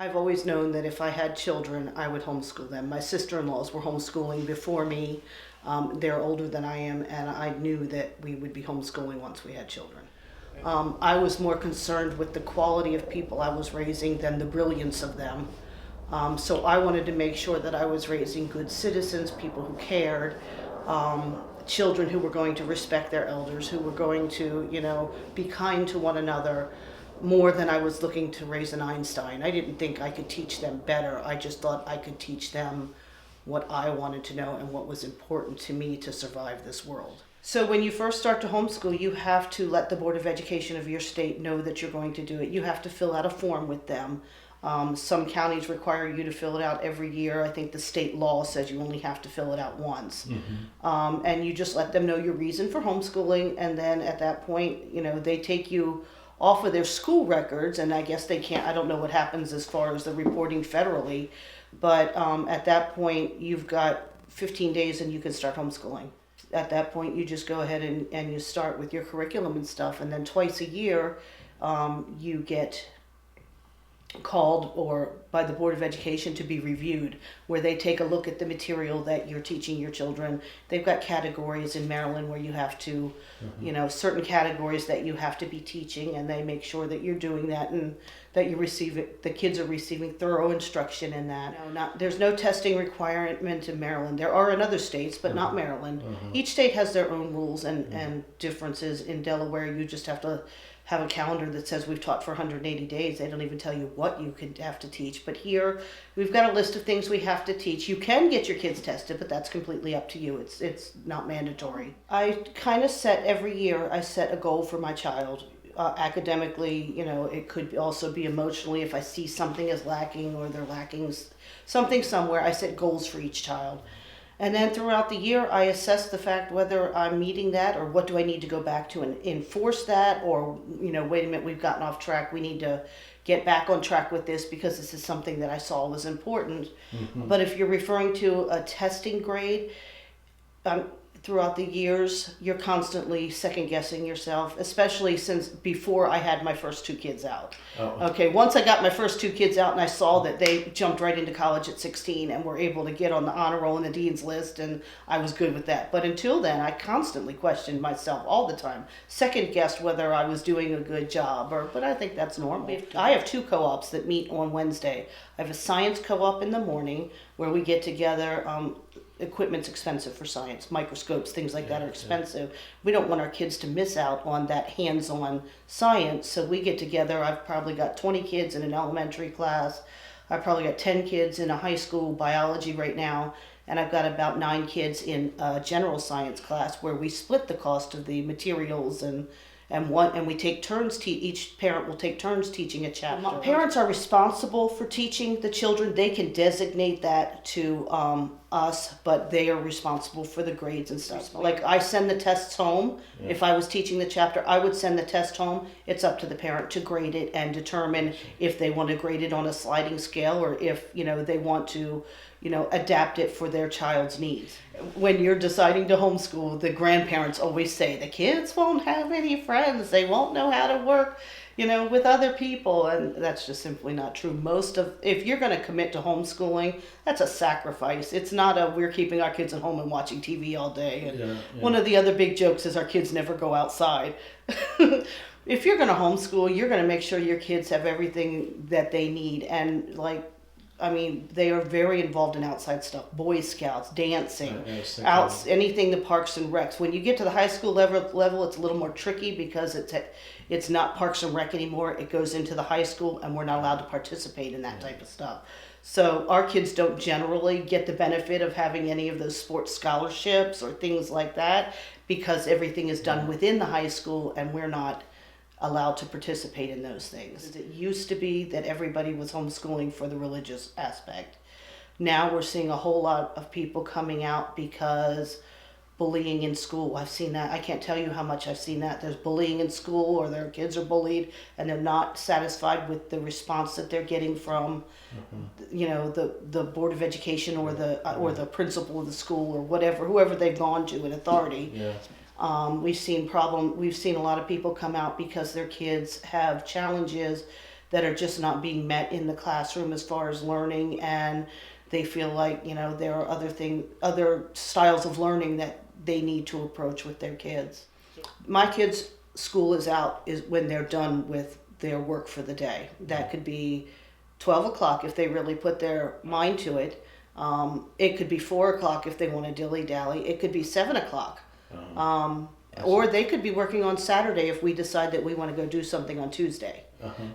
I've always known that if I had children, I would homeschool them. My sister-in-laws were homeschooling before me. They're older than I am, and I knew that we would be homeschooling once we had children. I was more concerned with the quality of people I was raising than the brilliance of them. So I wanted to make sure that I was raising good citizens, people who cared, children who were going to respect their elders, who were going to, be kind to one another, more than I was looking to raise an Einstein. I didn't think I could teach them better. I just thought I could teach them what I wanted to know and what was important to me to survive this world. So when you first start to homeschool, you have to let the Board of Education of your state know that you're going to do it. You have to fill out a form with them. Some counties require you to fill it out every year. I think the state law says you only have to fill it out once. And you just let them know your reason for homeschooling, and then at that point, they take you off of their school records, and I guess they can't, I don't know what happens as far as the reporting federally, but at that point, you've got 15 days and you can start homeschooling. At that point, you just go ahead and you start with your curriculum and stuff, and then twice a year, you get called or by the Board of Education to be reviewed, where they take a look at the material that you're teaching your children. They've got categories in Maryland where you have to, certain categories that you have to be teaching, and they make sure that you're doing that and that the kids are receiving thorough instruction in that. There's no testing requirement in Maryland. There are in other states, but not Maryland. Each state has their own rules and differences. In Delaware, you just have to have a calendar that says we've taught for 180 days. They don't even tell you what you could have to teach. But here, we've got a list of things we have to teach. You can get your kids tested, but that's completely up to you. It's not mandatory. I kind of every year, I set a goal for my child. Academically, it could also be emotionally. If I see something is lacking or they're lacking something somewhere, I set goals for each child. And then throughout the year, I assess the fact whether I'm meeting that or what do I need to go back to and enforce that, or, wait a minute, we've gotten off track. We need to get back on track with this because this is something that I saw was important. But if you're referring to a testing grade, throughout the years, you're constantly second guessing yourself, especially since before I had my first two kids out. Okay, once I got my first two kids out and I saw that they jumped right into college at 16 and were able to get on the honor roll and the dean's list, and I was good with that. But until then, I constantly questioned myself all the time, second guessed whether I was doing a good job, but I think that's normal. I have two co-ops that meet on Wednesday. I have a science co-op in the morning where we get together. Equipment's expensive for science. Microscopes, things like that are expensive. We don't want our kids to miss out on that hands-on science, so we get together. I've probably got 20 kids in an elementary class. I've probably got 10 kids in a high school biology right now, and I've got about 9 kids in a general science class where we split the cost of the materials and we take turns. Each parent will take turns teaching a chapter. Parents are responsible for teaching the children. They can designate that to us, but they are responsible for the grades and stuff. Like I send the tests home. Yeah. If I was teaching the chapter, I would send the test home. It's up to the parent to grade it and determine if they want to grade it on a sliding scale or if they want to adapt it for their child's needs. When you're deciding to homeschool, the grandparents always say the kids won't have any friends. They won't know how to work, with other people. And that's just simply not true. If you're going to commit to homeschooling, that's a sacrifice. It's not we're keeping our kids at home and watching TV all day. And one of the other big jokes is our kids never go outside. If you're going to homeschool, you're going to make sure your kids have everything that they need. And they are very involved in outside stuff, Boy Scouts, dancing, anything the parks and recs. When you get to the high school level, it's a little more tricky because it's not parks and rec anymore. It goes into the high school, and we're not allowed to participate in that type of stuff. So our kids don't generally get the benefit of having any of those sports scholarships or things like that because everything is done within the high school, and we're not allowed to participate in those things. It used to be that everybody was homeschooling for the religious aspect. Now we're seeing a whole lot of people coming out because bullying in school. I've seen that. I can't tell you how much I've seen that. There's bullying in school, or their kids are bullied and they're not satisfied with the response that they're getting from the Board of Education or the principal of the school or whoever they've gone to in authority. Yeah. We've seen a lot of people come out because their kids have challenges that are just not being met in the classroom as far as learning, and they feel like, you know, there are other styles of learning that they need to approach with their kids. My kids' school is when they're done with their work for the day. That could be 12 o'clock if they really put their mind to it. It could be 4 o'clock if they want to dilly-dally. It could be 7 o'clock. Or they could be working on Saturday if we decide that we want to go do something on Tuesday.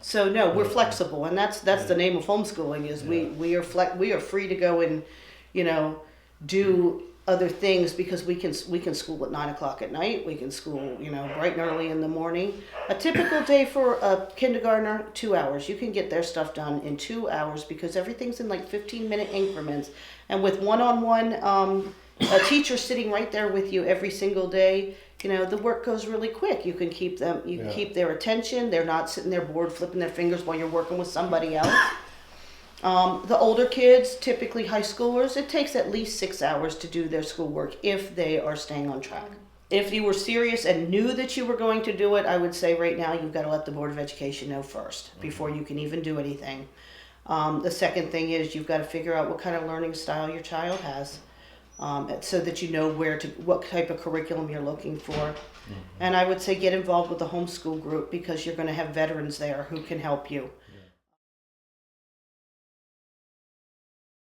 So no, we're flexible, and that's the name of homeschooling. Is we are free to go and, you know, do other things, because we can school at 9 o'clock at night. We can school, you know, bright and early in the morning. A typical day for a kindergartner, 2 hours. You can get their stuff done in 2 hours, because everything's in like 15-minute increments, and with one-on-one, a teacher sitting right there with you every single day. You know, the work goes really quick. You can keep them, keep their attention. They're not sitting there bored, flipping their fingers while you're working with somebody else. The older kids, typically high schoolers, it takes at least 6 hours to do their schoolwork if they are staying on track. If you were serious and knew that you were going to do it, I would say right now you've got to let the Board of Education know first before you can even do anything. The second thing is you've got to figure out what kind of learning style your child has. So that you know what type of curriculum you're looking for. And I would say get involved with the homeschool group, because you're going to have veterans there who can help you.